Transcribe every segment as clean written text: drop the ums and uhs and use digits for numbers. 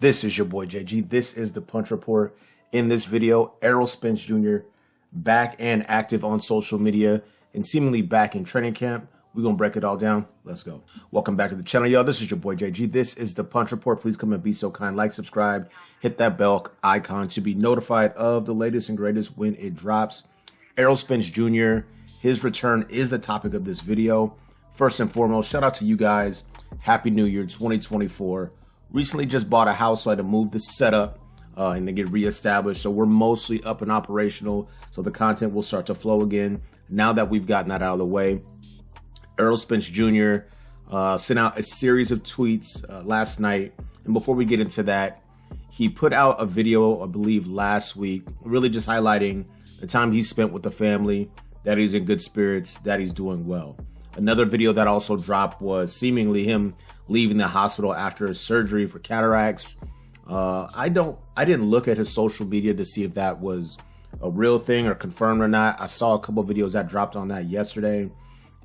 This is your boy JG. This is the Punch Report. In this video, Errol Spence Jr. back and active on social media and seemingly back in training camp. We're going to break it all down. Let's go. Welcome back to the channel, y'all. This is your boy JG. This is the Punch Report. Please come and be so kind. Like, subscribe, hit that bell icon to be notified of the latest and greatest when it drops. Errol Spence Jr., his return is the topic of this video. First and foremost, shout out to you guys. Happy New Year 2024. Recently just bought a house, so I had to move the setup and to get reestablished. So we're mostly up and operational, so the content will start to flow again. Now that we've gotten that out of the way, Errol Spence Jr. Sent out a series of tweets last night. And before we get into that, he put out a video, I believe, last week, really just highlighting the time he spent with the family, that he's in good spirits, that he's doing well. Another video that also dropped was seemingly him leaving the hospital after his surgery for cataracts. I didn't look at his social media to see if that was a real thing or confirmed or not. I saw a couple of videos that dropped on that yesterday.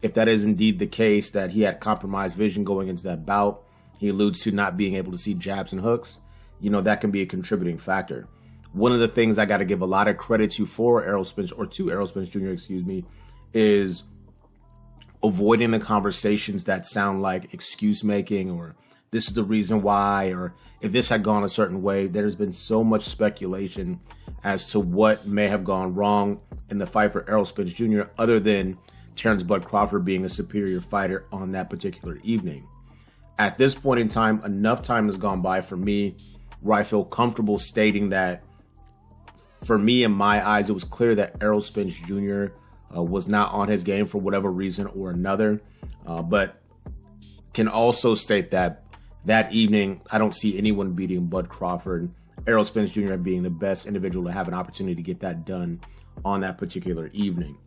If that is indeed the case, that he had compromised vision going into that bout, he alludes to not being able to see jabs and hooks. You know, that can be a contributing factor. One of the things I got to give a lot of credit to Errol Spence Jr., excuse me, is avoiding the conversations that sound like excuse making or this is the reason why, or if this had gone a certain way. There's been so much speculation as to what may have gone wrong in the fight for Errol Spence Jr. other than Terrence Bud Crawford being a superior fighter on that particular evening. At this point in time, enough time has gone by for me where I feel comfortable stating that for me, in my eyes, it was clear that Errol Spence Jr. Was not on his game for whatever reason or another, but can also state that that evening, I don't see anyone beating Bud Crawford. Errol Spence Jr. being the best individual to have an opportunity to get that done on that particular evening.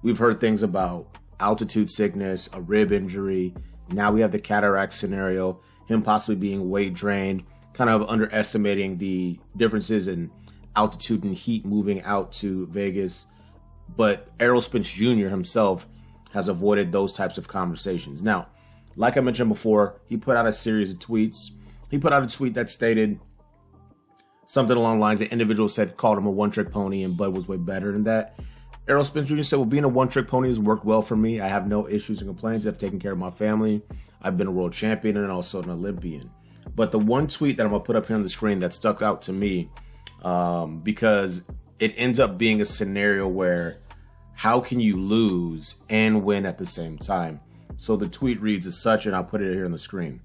We've heard things about altitude sickness, a rib injury. Now we have the cataract scenario, him possibly being weight drained, kind of underestimating the differences in altitude and heat moving out to Vegas. But Errol Spence Jr. himself has avoided those types of conversations. Now, like I mentioned before, he put out a series of tweets. He put out a tweet that stated something along the lines that individuals called him a one-trick pony and Bud was way better than that. Errol Spence Jr. said, well, being a one-trick pony has worked well for me. I have no issues and complaints. I've taken care of my family. I've been a world champion and also an Olympian. But the one tweet that I'm going to put up here on the screen that stuck out to me because it ends up being a scenario where how can you lose and win at the same time? So the tweet reads as such, and I'll put it here on the screen.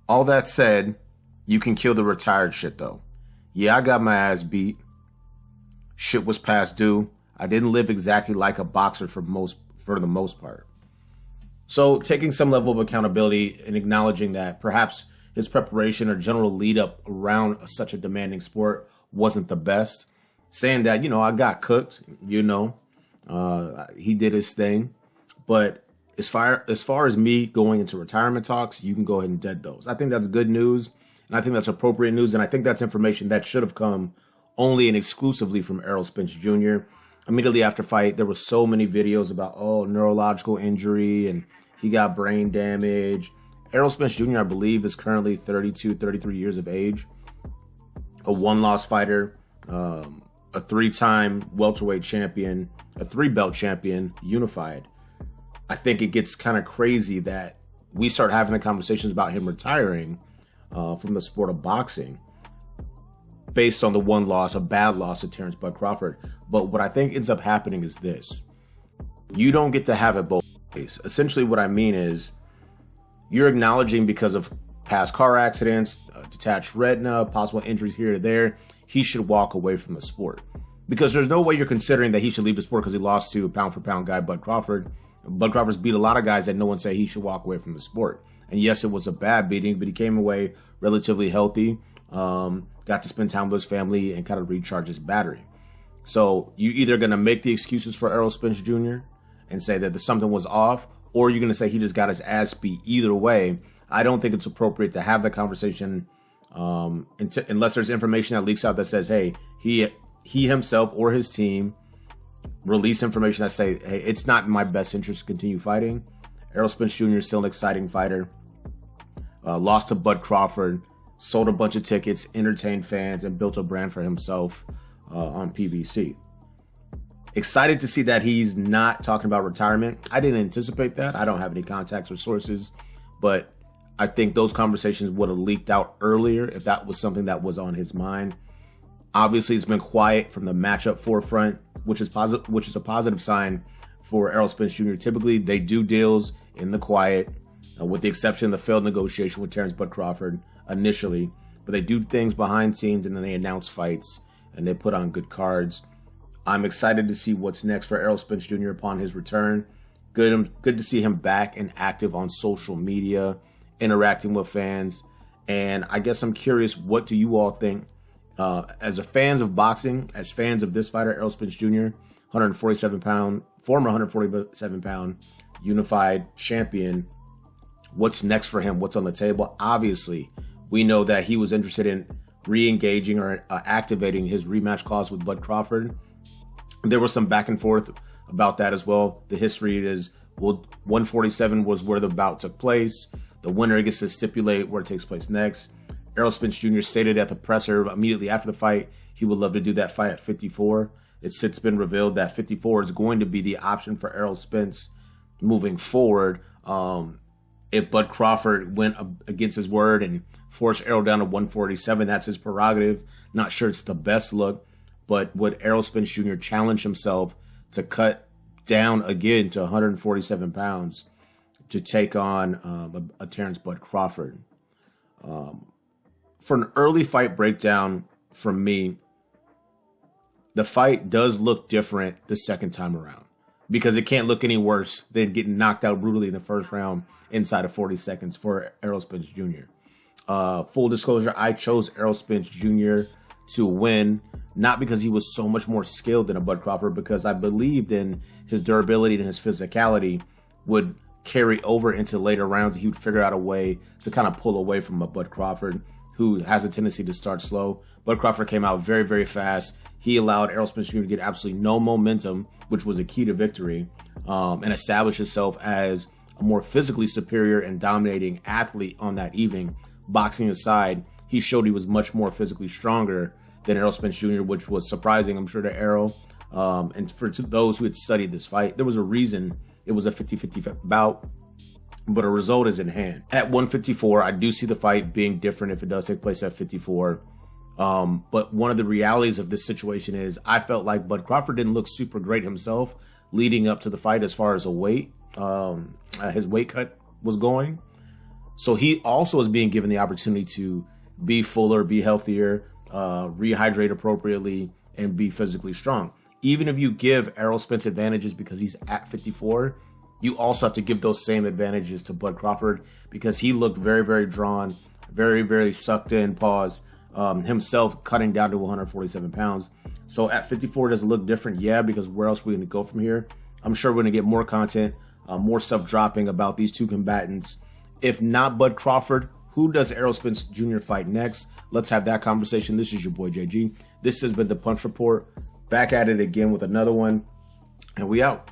All that said, you can kill the retired shit though. Yeah, I got my ass beat. Shit was past due. I didn't live exactly like a boxer for the most part. So taking some level of accountability and acknowledging that perhaps his preparation or general lead up around such a demanding sport wasn't the best. Saying that, I got cooked, he did his thing. But as far as me going into retirement talks, you can go ahead and dead those. I think that's good news, and I think that's appropriate news, and I think that's information that should have come only and exclusively from Errol Spence Jr. Immediately after fight, there were so many videos about, neurological injury, and he got brain damage. Errol Spence Jr., I believe, is currently 32, 33 years of age, a one-loss fighter, a three-time welterweight champion, a three-belt champion, unified. I think it gets kind of crazy that we start having the conversations about him retiring from the sport of boxing based on the one loss, a bad loss to Terrence Bud Crawford. But what I think ends up happening is this. You don't get to have it both ways. Essentially what I mean is you're acknowledging because of past car accidents, detached retina, possible injuries here or there, he should walk away from the sport. Because there's no way you're considering that he should leave the sport because he lost to pound-for-pound guy Bud Crawford. Bud Crawford's beat a lot of guys that no one say he should walk away from the sport. And yes, it was a bad beating, but he came away relatively healthy, got to spend time with his family and kind of recharge his battery. So you're either going to make the excuses for Errol Spence Jr. and say that something was off, or you're going to say he just got his ass beat. Either way, I don't think it's appropriate to have that conversation unless there's information that leaks out that says, hey, he himself or his team release information that say, hey, it's not in my best interest to continue fighting. Errol Spence Jr. is still an exciting fighter. lost to Bud Crawford, sold a bunch of tickets, entertained fans, and built a brand for himself on PBC. Excited to see that he's not talking about retirement. I didn't anticipate that. I don't have any contacts or sources, but I think those conversations would have leaked out earlier if that was something that was on his mind. Obviously, it's been quiet from the matchup forefront, which is a positive sign for Errol Spence Jr. Typically, they do deals in the quiet, with the exception of the failed negotiation with Terrence Bud Crawford initially. But they do things behind scenes, and then they announce fights, and they put on good cards. I'm excited to see what's next for Errol Spence Jr. upon his return. Good to see him back and active on social media, interacting with fans. And I guess I'm curious, what do you all think? As fans of boxing, as fans of this fighter, Errol Spence Jr., former 147-pound unified champion, what's next for him? What's on the table? Obviously, we know that he was interested in re-engaging or activating his rematch clause with Bud Crawford. There was some back and forth about that as well. The history is, well, 147 was where the bout took place. The winner gets to stipulate where it takes place next. Errol Spence Jr. stated at the presser immediately after the fight he would love to do that fight at 54. It's since been revealed that 54 is going to be the option for Errol Spence moving forward. If Bud Crawford went against his word and forced Errol down to 147, that's his prerogative. Not sure it's the best look, but would Errol Spence Jr. challenge himself to cut down again to 147 pounds to take on a Terrence Bud Crawford? For an early fight breakdown from me, the fight does look different the second time around, because it can't look any worse than getting knocked out brutally in the first round inside of 40 seconds for Errol Spence Jr. Full disclosure, I chose Errol Spence Jr. to win, not because he was so much more skilled than a Bud Crawford, because I believed in his durability and his physicality would carry over into later rounds. He would figure out a way to kind of pull away from a Bud Crawford who has a tendency to start slow. Bud Crawford came out very, very fast. He allowed Errol Spence Jr. to get absolutely no momentum, which was a key to victory, and establish himself as a more physically superior and dominating athlete on that evening. Boxing aside, he showed he was much more physically stronger than Errol Spence Jr., which was surprising, I'm sure, to Errol. And for those who had studied this fight, there was a reason it was a 50-50 bout, but a result is in hand. At 154, I do see the fight being different if it does take place at 54. But one of the realities of this situation is I felt like Bud Crawford didn't look super great himself leading up to the fight as far as a weight, his weight cut was going. So he also is being given the opportunity to be fuller, be healthier, rehydrate appropriately, and be physically strong. Even if you give Errol Spence advantages because he's at 54, you also have to give those same advantages to Bud Crawford, because he looked very, very drawn, very, very sucked in, himself cutting down to 147 pounds. So at 54, does it look different? Yeah, because where else are we going to go from here? I'm sure we're going to get more content, more stuff dropping about these two combatants. If not Bud Crawford, who does Errol Spence Jr. fight next? Let's have that conversation. This is your boy JG. This has been the Punch Report. Back at it again with another one, and we out.